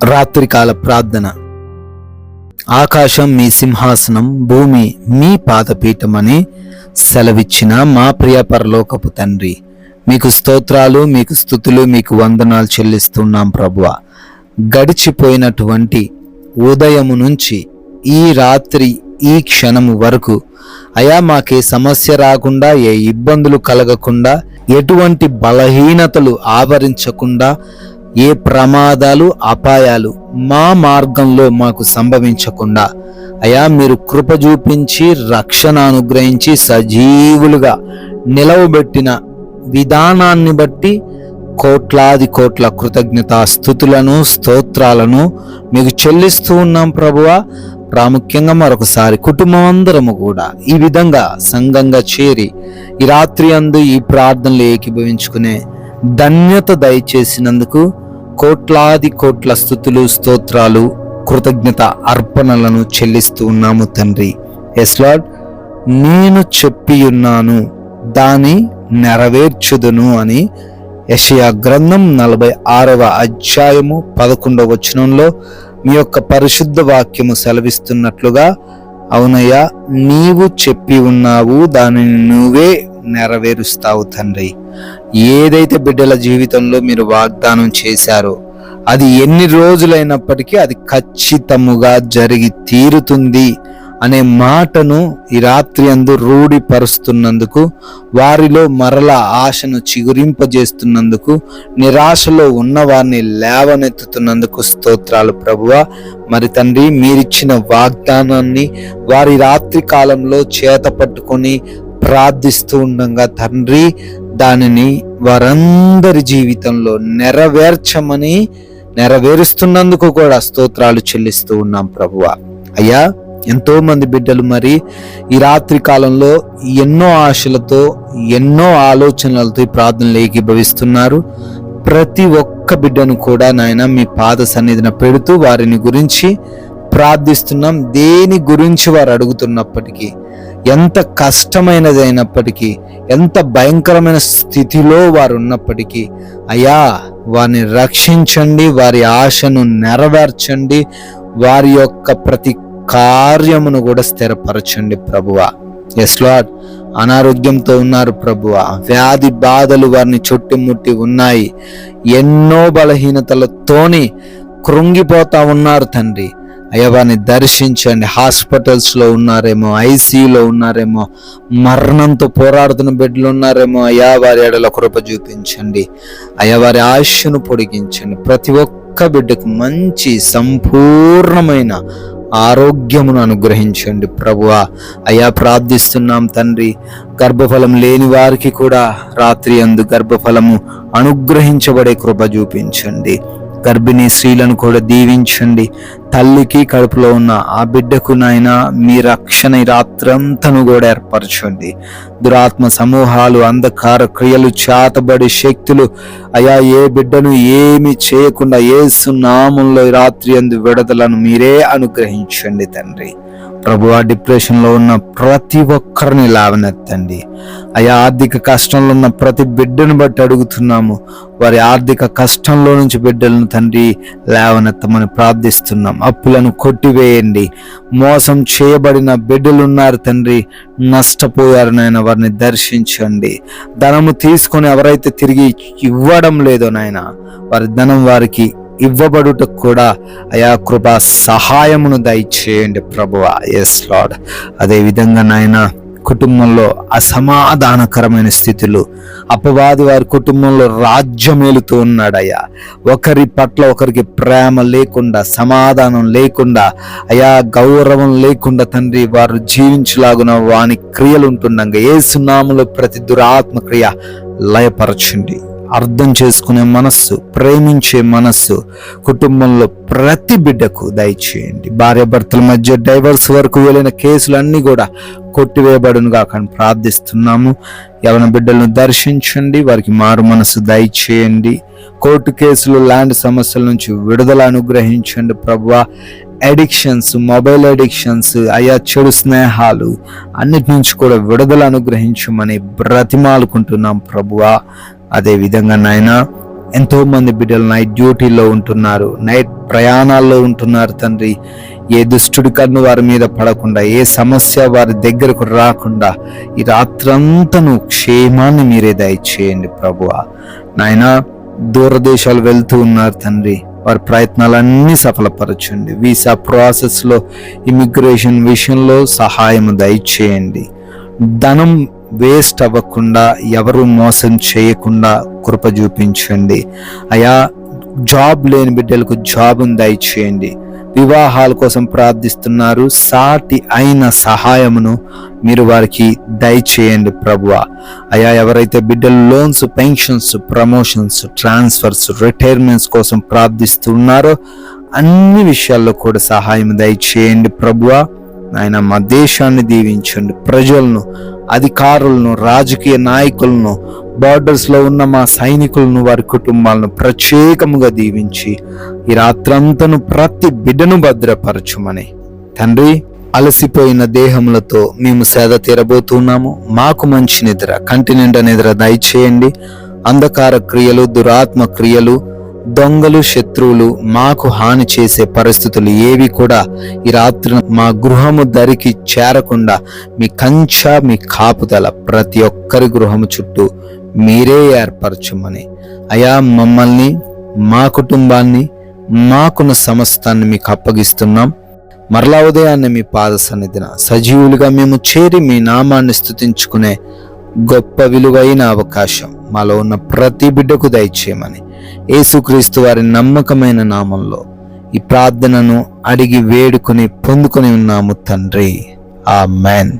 రాత్రికాల ప్రార్థన. ఆకాశం మీ సింహాసనం, భూమి మీ పాదపీఠమని సెలవిచ్చిన మా ప్రియ పరలోకపు తండ్రి, మీకు స్తోత్రాలు, మీకు స్తుతులు, మీకు వందనాలు చెల్లిస్తున్నాం ప్రభువా. గడిచిపోయినటువంటి ఉదయము నుంచి ఈ రాత్రి ఈ క్షణము వరకు అయా మాకే సమస్య రాకుండా, ఏ ఇబ్బందులు కలగకుండా, ఎటువంటి బలహీనతలు ఆవరించకుండా, ఏ ప్రమాదాలు అపాయాలు మా మార్గంలో మాకు సంభవించకుండా అయా మీరు కృప చూపించి రక్షణ అనుగ్రహించి సజీవులుగా నిలవబెట్టిన విధానాన్ని బట్టి కోట్లాది కోట్ల కృతజ్ఞతా స్తుతులను స్తోత్రాలను మీకు చెల్లిస్తూ ఉన్నాం ప్రభువా. ప్రాముఖ్యంగా మరొకసారి కుటుంబం అందరము కూడా ఈ విధంగా సంఘంగా చేరి ఈ రాత్రి అందు ఈ ప్రార్థనలు ఏకీభవించుకునే ధన్యత దయచేసినందుకు కోట్లాది కోట్ల స్తుతులు స్తోత్రాలు కృతజ్ఞత అర్పణలను చెల్లిస్తూ ఉన్నాము తండ్రి. ఎస్ లార్డ్, నేను చెప్పి ఉన్నాను దాని నెరవేర్చుదును అని యెషయా గ్రంథం 46వ అధ్యాయము 11వ వచనంలో మీ యొక్క పరిశుద్ధ వాక్యము సెలవిస్తున్నట్లుగా, అవునయ్యా నీవు చెప్పి ఉన్నావు, దానిని నువ్వే నెరవేరుస్తావు తండ్రి. ఏదైతే బిడ్డల జీవితంలో మీరు వాగ్దానం చేశారో అది ఎన్ని రోజులైనప్పటికీ అది ఖచ్చితముగా జరిగి తీరుతుంది అనే మాటను ఈ రాత్రి అందు రూఢిపరుస్తున్నందుకు, వారిలో మరల ఆశను చిగురింపజేస్తున్నందుకు, నిరాశలో ఉన్న వారిని లేవనెత్తుతున్నందుకు స్తోత్రాలు ప్రభువా. మరి తండ్రి, మీరిచ్చిన వాగ్దానాన్ని వారి రాత్రి కాలంలో చేత పట్టుకొని ప్రార్థిస్తూ ఉండగా తండ్రి, దానిని వారందరి జీవితంలో నెరవేరుస్తున్నందుకు కూడా స్తోత్రాలు చెల్లిస్తూ ఉన్నాం ప్రభువా. అయ్యా, ఎంతో మంది బిడ్డలు మరి ఈ రాత్రి కాలంలో ఎన్నో ఆశలతో ఎన్నో ఆలోచనలతో ఈ ప్రార్థనలు ఏకీభవిస్తున్నారు. ప్రతి ఒక్క బిడ్డను కూడా నాయన మీ పాద సన్నిధిన పెడుతూ వారిని గురించి ప్రార్థిస్తున్నాం. దేని గురించి వారు అడుగుతున్నప్పటికీ, ఎంత కష్టమైనది అయినప్పటికీ, ఎంత భయంకరమైన స్థితిలో వారు ఉన్నప్పటికీ అయ్యా వారిని రక్షించండి, వారి ఆశను నెరవేర్చండి, వారి యొక్క ప్రతి కార్యమును కూడా స్థిరపరచండి ప్రభువా. ఎస్ లార్డ్, అనారోగ్యంతో ఉన్నారు ప్రభువా, వ్యాధి బాధలు వారిని చుట్టుముట్టి ఉన్నాయి, ఎన్నో బలహీనతలతోని కృంగిపోతా ఉన్నారు తండ్రి. అయ్యా వారిని దర్శించండి. హాస్పిటల్స్లో ఉన్నారేమో, ఐసీయూలో ఉన్నారేమో, మరణంతో పోరాడుతున్న బిడ్డలు ఉన్నారేమో, అయ్యా వారి ఎడల కృప చూపించండి. అయ్యా వారి ఆయుష్ను పొడిగించండి. ప్రతి ఒక్క బిడ్డకు మంచి సంపూర్ణమైన ఆరోగ్యమును అనుగ్రహించండి ప్రభువా. అయ్యా ప్రార్థిస్తున్నాం తండ్రి, గర్భఫలం లేని వారికి కూడా రాత్రి అందు గర్భఫలము అనుగ్రహించబడే కృప చూపించండి. గర్భిణీ స్త్రీలను కూడా దీవించండి. తల్లికి కడుపులో ఉన్న ఆ బిడ్డకు నాయన మీ రక్షణ ఈ రాత్రంతను కూడా ఏర్పరచండి. దురాత్మ సమూహాలు, అంధకార క్రియలు, చేతబడి శక్తులు అయా ఏ బిడ్డను ఏమి చేయకుండా యేసు నామములో ఈ రాత్రి అందు విడుదలను మీరే అనుగ్రహించండి తండ్రి. ప్రభువా, డిప్రెషన్లో ఉన్న ప్రతి ఒక్కరిని లేవనెత్తండి. అయా ఆర్థిక కష్టంలో ఉన్న ప్రతి బిడ్డను బట్టి అడుగుతున్నాము, వారి ఆర్థిక కష్టంలో నుంచి బిడ్డలను తండ్రి లేవనెత్తమని ప్రార్థిస్తున్నాం. అప్పులను కొట్టివేయండి. మోసం చేయబడిన బిడ్డలున్నారు తండ్రి, నష్టపోయారు నాయన, వారిని దర్శించండి. ధనము తీసుకొని ఎవరైతే తిరిగి ఇవ్వడం లేదో నాయన, వారి ధనం వారికి ఇవ్వబడుటకు కూడా అయా కృపా సహాయమును దయచేయండి ప్రభువా. ఎస్ లార్డ్, అదేవిధంగా నాయన కుటుంబంలో అసమాధానకరమైన స్థితులు, అపవాది వారి కుటుంబంలో రాజ్యమేలుతూ ఉన్నాడయ్యా. ఒకరి పట్ల ఒకరికి ప్రేమ లేకుండా, సమాధానం లేకుండా, అయా గౌరవం లేకుండా తండ్రి వారు జీవించలాగున వాని క్రియలు ఉంటుండగా యేసు నామములో ప్రతి దురాత్మ క్రియ లయపరచండి. అర్థం చేసుకునే మనస్సు, ప్రేమించే మనస్సు కుటుంబంలో ప్రతి బిడ్డకు దయచేయండి. భార్యాభర్తల మధ్య డైవర్స్ వరకు వెళ్ళిన కేసులన్నీ కూడా కొట్టివేయబడునుగా కానీ ప్రార్థిస్తున్నాము. యవన బిడ్డలను దర్శించండి, వారికి మారు మనసు దయచేయండి. కోర్టు కేసులు, ల్యాండ్ సమస్యల నుంచి విడుదల అనుగ్రహించండి ప్రభువా. అడిక్షన్స్, మొబైల్ అడిక్షన్స్, అయా చెడు స్నేహాలు అన్నిటి నుంచి కూడా విడుదల అనుగ్రహించమని బ్రతిమాలుకుంటున్నాం ప్రభువా. అదే విధంగా నాయన ఎంతో మంది బిడ్డలు నైట్ డ్యూటీలో ఉంటున్నారు, నైట్ ప్రయాణాల్లో ఉంటున్నారు తండ్రి. ఏ దుష్టుడి కన్ను వారి మీద పడకుండా, ఏ సమస్య వారి దగ్గరకు రాకుండా ఈ రాత్రంతను క్షేమాన్ని మీరే దయచేయండి ప్రభువా. నాయనా, దూరదేశాలు వెళ్తూ ఉన్నారు తండ్రి, వారి ప్రయత్నాలన్నీ సఫలపరచండి. వీసా ప్రాసెస్లో, ఇమిగ్రేషన్ విషయంలో సహాయం దయచేయండి. ధనం వేస్ట్ అవ్వకుండా, ఎవరు మోసం చేయకుండా కృప చూపించండి అయా. జాబ్ లేని బిడ్డలకు జాబ్ను దయచేయండి. వివాహాల కోసం ప్రార్థిస్తున్నారు, సాటి అయిన సహాయమును మీరు వారికి దయచేయండి ప్రభువా. అయా, ఎవరైతే బిడ్డలు loans, pensions, promotions, transfers, retirements కోసం ప్రార్థిస్తున్నారో అన్ని విషయాల్లో కూడా సహాయం దయచేయండి ప్రభువా. ఆయన మా దేశాన్ని దీవించండి, ప్రజలను, అధికారులను, రాజకీయ నాయకులను, బార్డర్స్లో ఉన్న మా సైనికులను, వారి కుటుంబాలను ప్రత్యేకముగా దీవించి ఈ రాత్రంతను ప్రతి బిడ్డను భద్రపరచుమని తండ్రి. అలసిపోయిన దేహములతో మేము సేద తీరబోతున్నాము. మాకు మంచి నిద్ర, కంటి నిండా నిద్ర దయచేయండి. అంధకార క్రియలు, దురాత్మ క్రియలు, దొంగలు, శత్రువులు మాకు హాని చేసే పరిస్థితులు ఏవి కూడా ఈ రాత్రి మా గృహము దరికి చేరకుండా మీ కంచె, మీ కాపుదల ప్రతి ఒక్కరి గృహము చుట్టూ మీరే ఏర్పరచమని అయా, మమ్మల్ని, మా కుటుంబాన్ని, మాకున్న సమస్తాన్ని మీకు అప్పగిస్తున్నాం. మరలా ఉదయాన్నే మీ పాద సన్నిధిన సజీవులుగా మేము చేరి మీ నామాన్ని స్తుతించుకునే గొప్ప విలువైన అవకాశం మాలో ఉన్న ప్రతి బిడ్డకు దయచేయమని యేసుక్రీస్తు వారి నమ్మకమైన నామంలో ఈ ప్రార్థనను అడిగి వేడుకొని పొందుకొని ఉన్నాము తండ్రి. ఆమేన్.